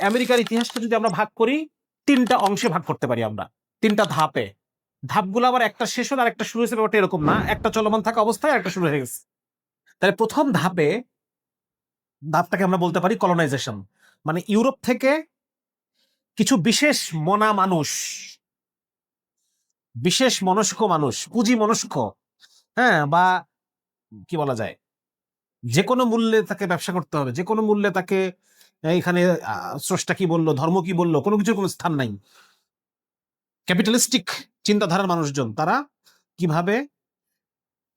আমেরিকার ইতিহাসটা যদি আমরা ভাগ করি, ৩টা অংশে ভাগ করতে পারি আমরা। ৩টা ধাপে। ধাপগুলো আবার একটা শেষ হলো আরেকটা শুরু হয়েছে, ব্যাপারটা এরকম না। একটা চলমান থাকা অবস্থায় আরেকটা শুরু হয়ে গেছে। তাহলে ১ম ধাপটাকে আমরা বলতে পারি কলোনাইজেশন। মানে ইউরোপ থেকে কিছু বিশেষ মনা মানুষ, বিশেষ মনস্ক মানুষ, পুঁজি মনস্ক, হ্যাঁ, বা কি বলা যায়, যেকোনো মূল্যে তাকে ব্যবসা করতে হবে, যেকোনো মূল্যে তাকে এখানে স্রষ্টা কি বললো, ধর্ম কি বললো, কোনো কিছুর কোনো স্থান নাই। ক্যাপিটালিস্টিক চিন্তাধারার মানুষজন তারা কিভাবে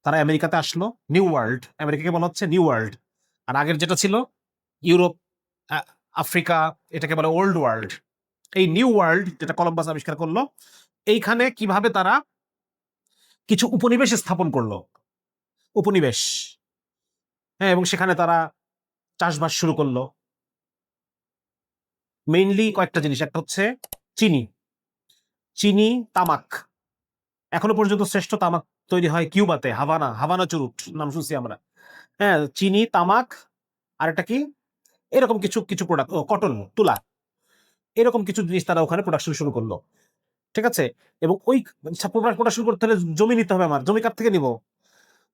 তারা আমেরিকাতে আসলো। নিউ ওয়ার্ল্ড, আমেরিকাকে বলা হচ্ছে নিউ ওয়ার্ল্ড। আর আগের যেটা ছিল ইউরোপ, আফ্রিকা, এটাকে বলে ওল্ড ওয়ার্ল্ড। এই নিউ ওয়ার্ল্ড যেটা কলম্বাস আবিষ্কার করলো, এইখানে কিভাবে তারা কিছু উপনিবেশ স্থাপন করলো, উপনিবেশ, হ্যাঁ, এবং সেখানে তারা চাষবাস শুরু করলো। মেইনলি কয়েকটা জিনিস, একটা হচ্ছে চিনি, চিনি, তামাক। এখনো পর্যন্ত শ্রেষ্ঠ তামাক তৈরি হয় কিউবাতে, হাভানা, হাভানা চুরুট নাম শুনছি আমরা। হ্যাঁ, চিনি, তামাক, আর একটা কি, এরকম কিছু কিছু প্রোডাক্ট, কটন, তুলা, এরকম কিছু জিনিস তারা ওখানে প্রোডাকশন শুরু করলো। ঠিক আছে। এবং ওই প্রোডাকশন করতে হলে জমি নিতে হবে। আমার জমি কার থেকে নিব?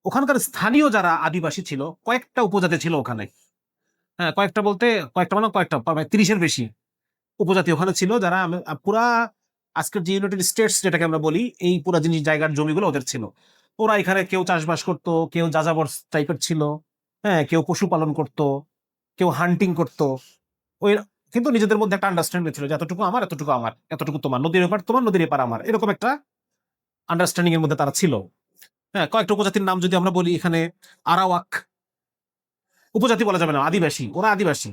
ওখানকার স্থানীয় যারা আদিবাসী ছিল, কয়েকটা উপজাতি ছিল ওখানে। হ্যাঁ, কয়েকটা বলতে কয়েকটা মানে কয়েকটা, প্রায় 30-এর বেশি উপজাতি ওখানে ছিল, যারা পুরা আজকের যে ইউনাইটেড স্টেটস যেটাকে আমরা বলি, এই পুরা জিনিস জায়গার জমিগুলো ওদের ছিল। ওরা এখানে কেউ চাষবাস করতো, কেউ যাযাবর টাইপের ছিল, হ্যাঁ, কেউ পশুপালন করতো, কেউ হান্টিং করতো। ওই কিন্তু নিজেদের মধ্যে একটা আন্ডারস্ট্যান্ডিং ছিল যে এতটুকু আমার, এতটুকু আমার, এতটুকু তোমার, নদীর এপার তোমার, নদীর এপার আমার, এরকম একটা আন্ডারস্ট্যান্ডিং এর মধ্যে তারা ছিল। হ্যাঁ, কয়েকটা উপজাতির নাম যদি আমরা বলি এখানে, আরাওয়াক, উপজাতি বলা যাবে না, আদিবাসী, ওরা আদিবাসী।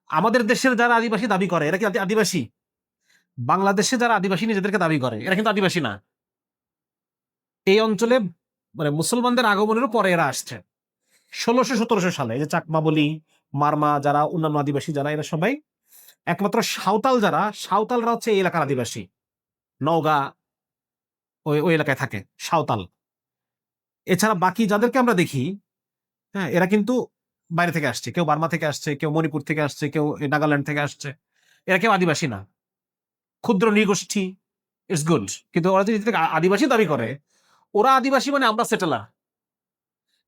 আমাদের দেশের যারা আদিবাসী দাবি করে, এরা কি আদিবাসী? বাংলাদেশে যারা আদিবাসী নিজেদেরকে দাবি করে, এরা কিন্তু আদিবাসী না। এই অঞ্চলে মানে মুসলমানদের আগমনেরও পরে এরা আসছে 1600-1700 সালে। এই যে চাকমা বলি, মারমা, যারা অন্যান্য আদিবাসী যারা, এরা সবাই একমাত্র সাঁওতাল, যারা সাঁওতালরা হচ্ছে এই এলাকার আদিবাসী। নওগাঁ, ওই ওই এলাকায় থাকে সাঁওতাল। এছাড়া বাকি যাদেরকে আমরা দেখি, হ্যাঁ, এরা কিন্তু বাইরে থেকে আসছে, কেউ বার্মা থেকে আসছে, কেউ মণিপুর থেকে আসছে, কেউ নাগাল্যান্ড থেকে আসছে। এরা কেউ আদিবাসী না, ক্ষুদ্র নৃগোষ্ঠী। ইটস গুড, কিন্তু ওরা যদি নিজেদেরকে আদিবাসী দাবি করে, ওরা আদিবাসী মানে আমরা সেটেলার।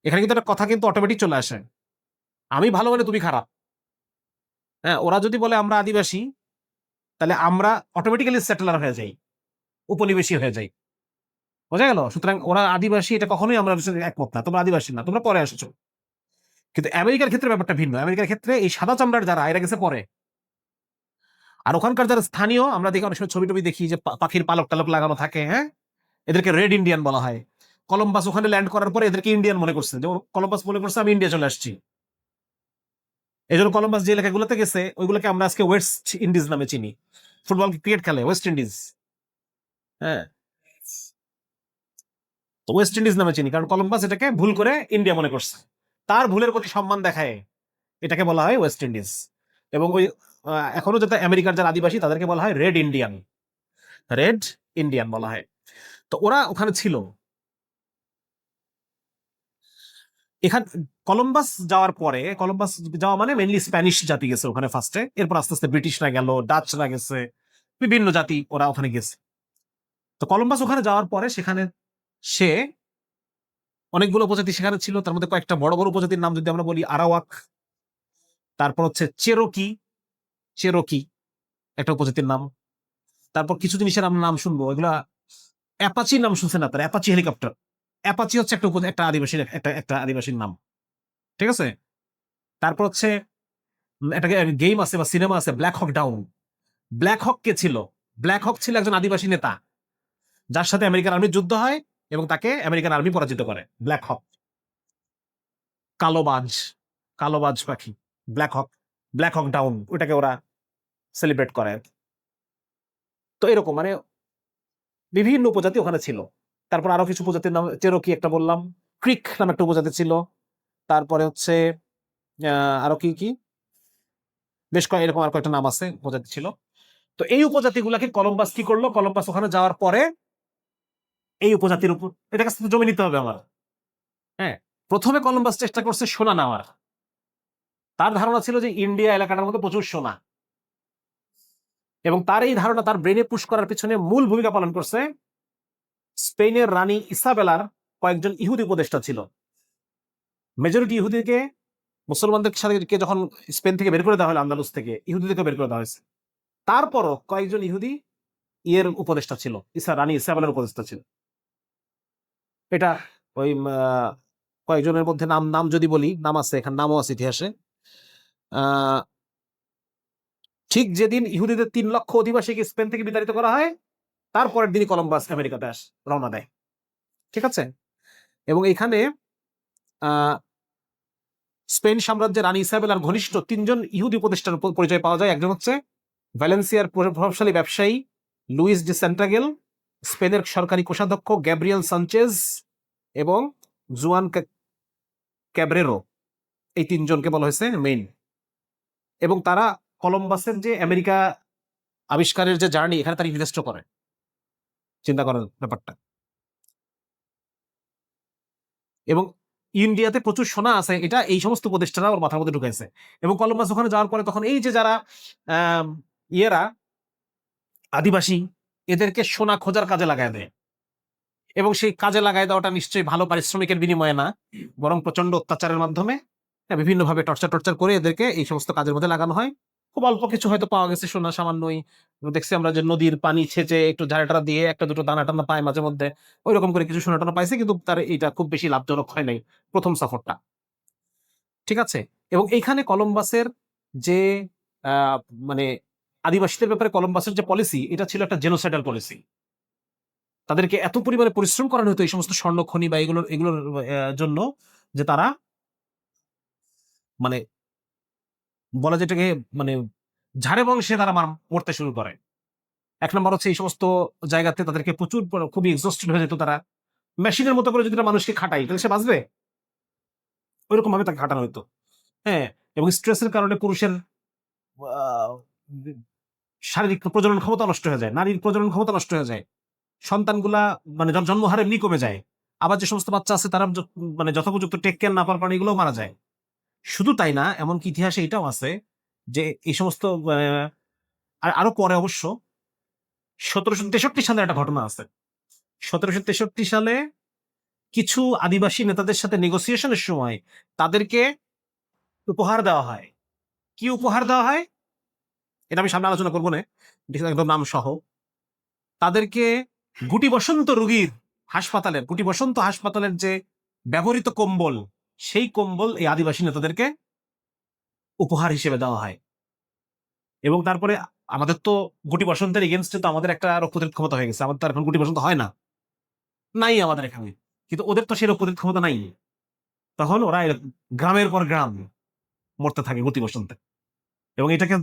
এখানে কিন্তু একটা কথা কিন্তু অটোমেটিক চলে আসে, আমি ভালো মানে তুমি খারাপ। হ্যাঁ, ওরা যদি বলে আমরা আদিবাসী, তাহলে আমরা অটোমেটিক্যালি সেটেলার হয়ে যাই, উপনিবেশী হয়ে যাই। বোঝা গেল? সুতরাং ওরা আদিবাসী, এটা কখনোই আমরা একমত না। তোমরা আদিবাসী না, তোমরা পরে আসছো। কিন্তু আমেরিকার ক্ষেত্রে ব্যাপারটা ভিন্ন। আমেরিকার ক্ষেত্রে এই সাদা চামড়ার যারা, এরা গেছে পরে। আর ওখানকার যারা স্থানীয়, আমরা দেখি অনেক সময় ছবি টবি দেখি যে পাখির পালক টালক লাগানো থাকে, হ্যাঁ, এদেরকে রেড ইন্ডিয়ান বলা হয়। কলম্বাস ওখানে ল্যান্ড করার পরে এদেরকে ইন্ডিয়ান মনে করছে, যে কলম্বাস মনে করছে আমি ইন্ডিয়া চলে আসছি। এই জন্য কলম্বাস যে এলাকাগুলোতে গেছে, ওইগুলোকে আমরা আজকে ওয়েস্ট ইন্ডিজ নামে চিনি। ফুটবল ক্রিকেট খেলে ওয়েস্ট ইন্ডিজ, হ্যাঁ, তো ওয়েস্ট ইন্ডিজ নামে চিনি, কারণ কলম্বাস এটাকে ভুল করে ইন্ডিয়া মনে করছে। তার ভুলের প্রতি সম্মান দেখায় এটাকে বলা হয় ওয়েস্ট ইন্ডিজ। এবং ওই এখনো যাতে আমেরিকার যারা আদিবাসী, তাদেরকে বলা হয় রেড ইন্ডিয়ান, রেড ইন্ডিয়ান বলা হয়। তো ওরা ওখানে ছিল। এখান কলম্বাস যাওয়ার পরে, কলম্বাস যাওয়া মানে মেনলি স্প্যানিশ জাতি গেছে ওখানে ফার্স্টে, এরপর আস্তে আস্তে ব্রিটিশরা গেল, ডাচরা গেছে, বিভিন্ন জাতি ওরা ওখানে গেছে। তো কলম্বাস ওখানে যাওয়ার পরে সেখানে সে অনেকগুলো উপজাতি সেখানে ছিল। তার মধ্যে কয়েকটা বড় বড় উপজাতির নাম যদি আমরা বলি, আরাওয়াক, তারপর হচ্ছে চেরোকি, চেরোকি একটা উপজাতির নাম। তারপর কিছু জিনিসের আমরা নাম শুনবো, এগুলা অ্যাপাচি নাম শুনছেন আপনারা? অ্যাপাচি হেলিকপ্টার, অ্যাপাচি হচ্ছে একটা আদিবাসীর একটা আদিবাসীর নাম। ঠিক আছে। তারপর হচ্ছে একটা গেম আছে বা সিনেমা আছে, ব্ল্যাক হক ডাউন। ব্ল্যাক হক কে ছিল? ব্ল্যাক হক ছিল একজন আদিবাসী নেতা, যার সাথে আমেরিকান আর্মির যুদ্ধ হয় এবং তাকে আমেরিকান আর্মি পরাজিত করে। ব্ল্যাক হক, কালোবাজ, কালোবাজ পাখি, ব্ল্যাক হক, ব্ল্যাক হক ডাউন, ওটাকে ওরা সেলিব্রেট করে। তো এরকম মানে বিভিন্ন উপজাতি ওখানে ছিল। তারপর আরো কিছু উপজাতির নাম, চেরোকি একটা বললাম, ক্রিক নামে একটা উপজাতি ছিল। তারপরে হচ্ছে আরো কি কি বেশ কয়েক এরকম আর কয়েকটা নাম আছে, উপজাতি ছিল। তো এই উপজাতিগুলাকে কলম্বাস কি করলো? কলম্বাস ওখানে যাওয়ার পরে এই উপজাতির উপর, এটা কাছ থেকে জমি নিতে হবে আমার। হ্যাঁ, প্রথমে কলম্বাস চেষ্টা করছে সোনা নেওয়ার। তার ধারণা ছিল যে ইন্ডিয়া এলাকাটার মধ্যে প্রচুর সোনা, এবং তার এই ধারণা তার ব্রেনে পুশ করার পিছনে মূল ভূমিকা পালন করছে স্পেনের রানী ইসাবেলার কয়েকজন ইহুদি উপদেষ্টা ছিল। মেজরিটি ইহুদিকে মুসলমানদের সাথে যখন স্পেন থেকে বের করে দেওয়া হলো, আন্দালুস থেকে ইহুদিদেরকে বের করে দেওয়া হয়েছে, তারপরও কয়েকজন ইহুদি ইয়ের উপদেষ্টা ছিল, রানী ইসাবেলার উপদেষ্টা ছিল। এটা ওই কয়েকজনের মধ্যে নাম নাম যদি বলি, নাম আছে এখানে, নামও আছে ইতিহাসে। ঠিক যেদিন ইহুদিদের 3 লক্ষ অধিবাসীকে স্পেন থেকে বিতাড়িত করা হয়, তারপরের দিনই কলম্বাস আমেরিকাতে রওনা দেয়। ঠিক আছে। এবং এখানে স্পেন সাম্রাজ্যের রানী ইসাবেলার ঘনিষ্ঠ 3 জন ইহুদি উপদেষ্টার পরিচয় পাওয়া যায়। একজন হচ্ছে ভ্যালেন্সিয়ার প্রভাবশালী ব্যবসায়ী লুইস ডি সেন্টাগেল, স্পেনের সরকারি কোষাধ্যক্ষ গ্যাব্রিয়েল সানচেজ এবং জুয়ান ক্যাব্রেরো। এই 3 জনকে বলা হয়েছে মেইন। এবং তারা কলম্বাসের যে আমেরিকা আবিষ্কারের যে জার্নি, এখানে তারা ইনভেস্ট করে। চিন্তা করার ব্যাপারটা। এবং ইন্ডিয়াতে প্রচুর সোনা আছে, এটা এই সমস্ত উপদেষ্টারা ওর মাথার মধ্যে ঢুকাইছে। এবং কলম্বাস ওখানে যাওয়ার পরে তখন এই যে যারা ইয়েরা আদিবাসী, এদেরকে সোনা খোঁজার কাজে লাগায় দেয়। এবং সেই কাজে লাগায় দেওয়াটা নিশ্চয়ই ভালো পারিশ্রমিকের বিনিময়ে না, বরং প্রচন্ড অত্যাচারের মাধ্যমে বিভিন্নভাবে টর্চার করে এদেরকে এই সমস্ত কাজের মধ্যে লাগানো হয়। খুব অল্প কিছু হয়তো পাওয়া গেছে সোনা, সামান্যই। দেখছি আমরা যে নদীর পানি ছেঁচে একটু ঝাড়াটা দিয়ে একটা দুটো দানা টানা পায় মাঝে মধ্যে, ওই রকম করে কিছু সোনা টানা পাইছে, কিন্তু তার এটা খুব বেশি লাভজনক হয় নাই প্রথম সফরটা। ঠিক আছে। এবং এইখানে কলম্বাসের যে মানে আদিবাসীদের ব্যাপারে কলম্বাসের যে পলিসি, এটা ছিল একটা জেনোসাইডাল পলিসি। তাদেরকে এত পরিমাণে পরিশ্রম করানো হতো এই সমস্ত স্বর্ণ খনি বা এগুলোর জন্য, যে তারা মানে বলা যেটাকে মানে ঝাড়ে বংশে তারা মরতে শুরু করে। 1 নম্বর হচ্ছে এই সমস্ত জায়গাতে তাদেরকে প্রচুর খুবই এক্সস্টেড হয়ে যেত। তারা মেশিনের মতো করে যদি মানুষকে খাটাই, তাহলে সে বাঁচবে? ওইরকম ভাবে তাকে খাটানো হতো। হ্যাঁ। এবং স্ট্রেসের কারণে পুরুষের শারীরিক প্রজনন ক্ষমতা নষ্ট হয়ে যায়, নারীর প্রজনন ক্ষমতা নষ্ট হয়ে যায়, সন্তানগুলা মানে জন্মহারে এমনি কমে যায়। আবার যে সমস্ত বাচ্চা আছে তারা মানে যথোপযুক্ত টেক কেয়ার না পাওয়ার কারণে এগুলোও মারা যায়। শুধু তাই না, এমনকি ইতিহাসে এটাও আছে যে এই সমস্ত আরো পরে অবশ্য 1763 সালে একটা ঘটনা আছে। 1763 সালে কিছু আদিবাসী নেতাদের সাথে নেগোসিয়েশনের সময় তাদেরকে উপহার দেওয়া হয়। কি উপহার দেওয়া হয় এটা আমি সামনে আলোচনা করবো না, একদম নাম সহ। তাদেরকে গুটি বসন্ত রোগীর হাসপাতালের যে ব্যবহৃত কম্বল, সেই কম্বল এই আদিবাসী নেতাদেরকে উপহার হিসেবে দেওয়া হয়। এবং তারপরে আমাদের তো গুটি বসন্তের এগেনস্টে তো আমাদের একটা রোগ প্রতিরোধ ক্ষমতা হয়ে গেছে। আমাদের তো এখন গুটি বসন্ত হয় না, নাই আমাদের এখানে। কিন্তু ওদের তো সেই রোগ প্রতিরোধ ক্ষমতা নাই। তখন ওরা গ্রামের পর গ্রাম মরতে থাকে গুটি বসন্তে। এবং এটাকে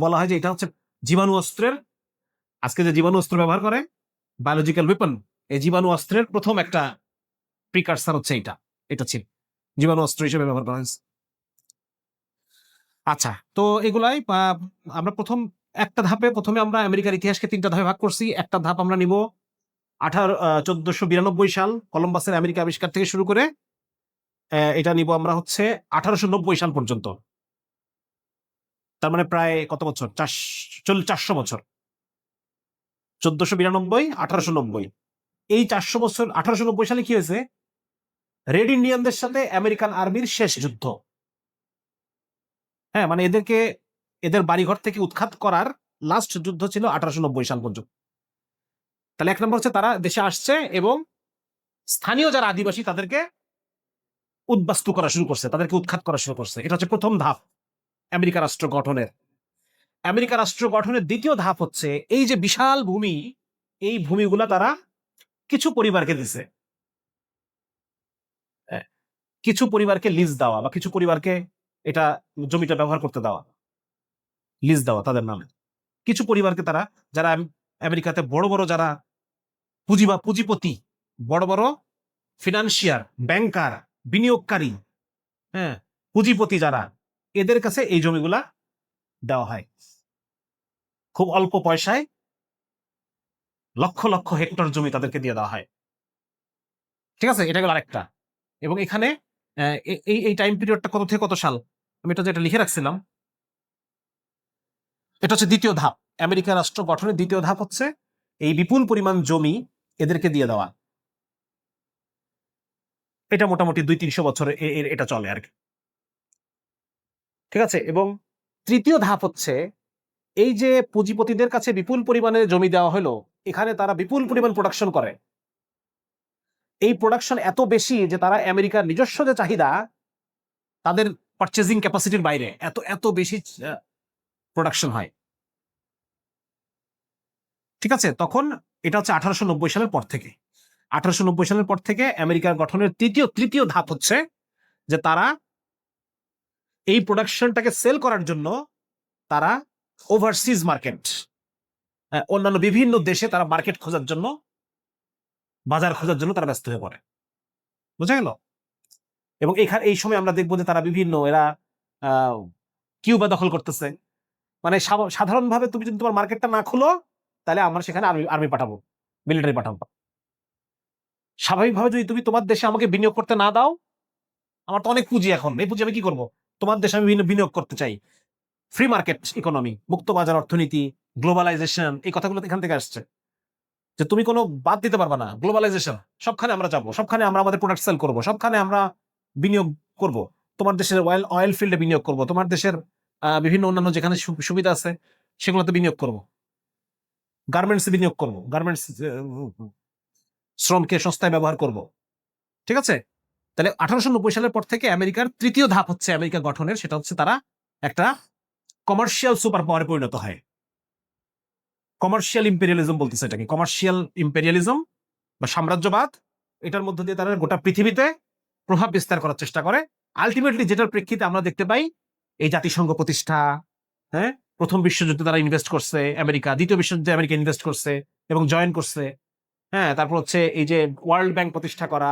বলা হয় যে এটা হচ্ছে জীবাণু অস্ত্রের, আজকে যে জীবাণু অস্ত্র ব্যবহার করে বায়োলজিক্যাল ওয়েপন, এই জীবাণু অস্ত্রের প্রথম একটা প্রিকারসার হচ্ছে এটা ছিল জীবাণু অস্ত্র হিসেবে ব্যবহার করা হয়েছে। আচ্ছা, তো এগুলাই আমরা প্রথমে আমরা আমেরিকার ইতিহাসকে 3টা ধাপে ভাগ করছি। একটা ধাপ আমরা নিব 1492 সাল কলম্বাসের আমেরিকা আবিষ্কার থেকে শুরু করে, এটা নিব আমরা হচ্ছে 1890 সাল পর্যন্ত। তার মানে প্রায় কত বছর? 400 বছর। 1492, 1890, এই 400 বছর। 1890 সালে কি হয়েছে? রেড ইন্ডিয়ানদের সাথে আমেরিকান আর্মির শেষ যুদ্ধ। হ্যাঁ, মানে এদের বাড়িঘর থেকে উৎখাত করার লাস্ট যুদ্ধ ছিল 1890 সাল পর্যন্ত। তাহলে 1 নম্বর হচ্ছে তারা দেশে আসছে এবং স্থানীয় যারা আদিবাসী তাদেরকে উদ্বাস্তু করা শুরু করছে, তাদেরকে উৎখাত করা শুরু করছে। এটা হচ্ছে প্রথম ধাপ আমেরিকা রাষ্ট্র গঠনের। আমেরিকা রাষ্ট্র গঠনের দ্বিতীয় ধাপ হচ্ছে এই যে বিশাল ভূমি, এই ভূমিগুলা তারা কিছু পরিবারকে দিছে। কিছু পরিবারকে লিজ দেওয়া বা কিছু পরিবারকে এটা জমিটা ব্যবহার করতে দেওয়া, লিজ দেওয়া তাদের নামে। কিছু পরিবারকে তারা, যারা আমেরিকাতে বড় বড় যারা পুঁজিপতি, বড় বড় ফিনান্সিয়ার, ব্যাংকার, বিনিয়োগকারী, হ্যাঁ, পুঁজিপতি যারা, এদের কাছে এই জমিগুলা দেওয়া হয় খুব অল্প পয়সায়। লক্ষ লক্ষ হেক্টর জমি তাদেরকে দিয়ে দেওয়া হয়। ঠিক আছে, এটা গেল আরেকটা। এবং এখানে এই টাইম পিরিয়ডটা কত থেকে কত সাল, আমি এটা যেটা লিখে রাখছিলাম, এটা হচ্ছে দ্বিতীয় ধাপ। আমেরিকা রাষ্ট্র গঠনের দ্বিতীয় ধাপ হচ্ছে এই বিপুল পরিমাণ জমি এদেরকে দিয়ে দেওয়া। এটা মোটামুটি 200-300 বছর এটা চলে আর কি, ঠিক আছে। এবং তৃতীয় ধাপ হচ্ছে এই যে পুঁজিপতিদের কাছে বিপুল পরিমাণে জমি দেওয়া হলো, এখানে তারা বিপুল পরিমাণ প্রোডাকশন করে। এই প্রোডাকশন এত বেশি যে তারা আমেরিকার নিজস্ব যে চাহিদা, তাদের পারচেজিং ক্যাপাসিটির বাইরে এত এত বেশি প্রোডাকশন হয়, ঠিক আছে। তখন এটা হচ্ছে 1890 সালের পর থেকে। 1890 সালের পর থেকে আমেরিকার গঠনের তৃতীয় ধাপ হচ্ছে যে তারা এই প্রোডাকশনটাকে সেল করার জন্য তারা ওভারসিজ মার্কেট, অন্যান্য বিভিন্ন দেশে তারা মার্কেট খোঁজার জন্য, বাজার খোঁজার জন্য তারা ব্যস্ত হয়ে পড়ে। বুঝা গেল? এবং এই সময় আমরা দেখবো যে তারা এরা কিউবা দখল করতেছে। মানে সাধারণভাবে তুমি যদি তোমার মার্কেটটা না খুলো, তাহলে আমরা সেখানে আর্মি পাঠাবো, মিলিটারি পাঠাবো। স্বাভাবিকভাবে যদি তুমি তোমার দেশে আমাকে বিনিয়োগ করতে না দাও, আমার তো অনেক পুঁজি, এখন এই পুঁজি আমি কি করবো? তোমার দেশে আমি বিনিয়োগ করতে চাই। ফ্রি মার্কেট ইকোনমি, মুক্ত বাজার অর্থনীতি, গ্লোবালাইজেশন, এই কথাগুলো এখান থেকে আসছে। যে তুমি কোনো বাদ দিতে পারবা না। গ্লোবালাইজেশন, সবখানে আমরা যাবো, সবখানে আমরা আমাদের প্রোডাক্ট সেল করবো, সবখানে আমরা বিনিয়োগ করব। তোমার দেশের অয়েল ফিল্ডে বিনিয়োগ করব, তোমার দেশের বিভিন্ন অন্যান্য যেখানে সুবিধা আছে সেগুলোতে বিনিয়োগ করব, গার্মেন্টসে বিনিয়োগ করব, গার্মেন্টস শ্রমকে সস্তায় ব্যবহার করব, ঠিক আছে। তাহলে 1890 সালের পর থেকে আমেরিকার তৃতীয় ধাপ হচ্ছে আমেরিকা গঠনের, সেটা হচ্ছে তারা একটা কমার্শিয়াল সুপার পাওয়ারে পরিণত হয়। কমার্শিয়াল ইম্পেরিয়ালিজম বলতেছে এটাকে, কমার্শিয়াল ইম্পেরিয়ালিজম বা সাম্রাজ্যবাদ। এটার মধ্য দিয়ে তারা গোটা পৃথিবীতে প্রভাব বিস্তার করার চেষ্টা করে। আলটিমেটলি যেটার প্রেক্ষিতে আমরা দেখতে পাই এই জাতিসংঘ প্রতিষ্ঠা, হ্যাঁ, প্রথম বিশ্বযুদ্ধে তারা ইনভেস্ট করছে আমেরিকা, দ্বিতীয় বিশ্বযুদ্ধে আমেরিকা ইনভেস্ট করছে এবং জয়েন করছে, হ্যাঁ। তারপর হচ্ছে এই যে ওয়ার্ল্ড ব্যাংক প্রতিষ্ঠা করা,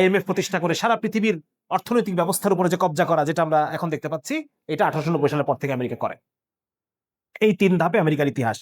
IMF প্রতিষ্ঠা করে সারা পৃথিবীর অর্থনৈতিক ব্যবস্থার উপরে যে কবজা করা, যেটা আমরা এখন দেখতে পাচ্ছি, এটা 1890 সালের পর থেকে আমেরিকা করে। এই 3 ধাপে আমেরিকার ইতিহাস।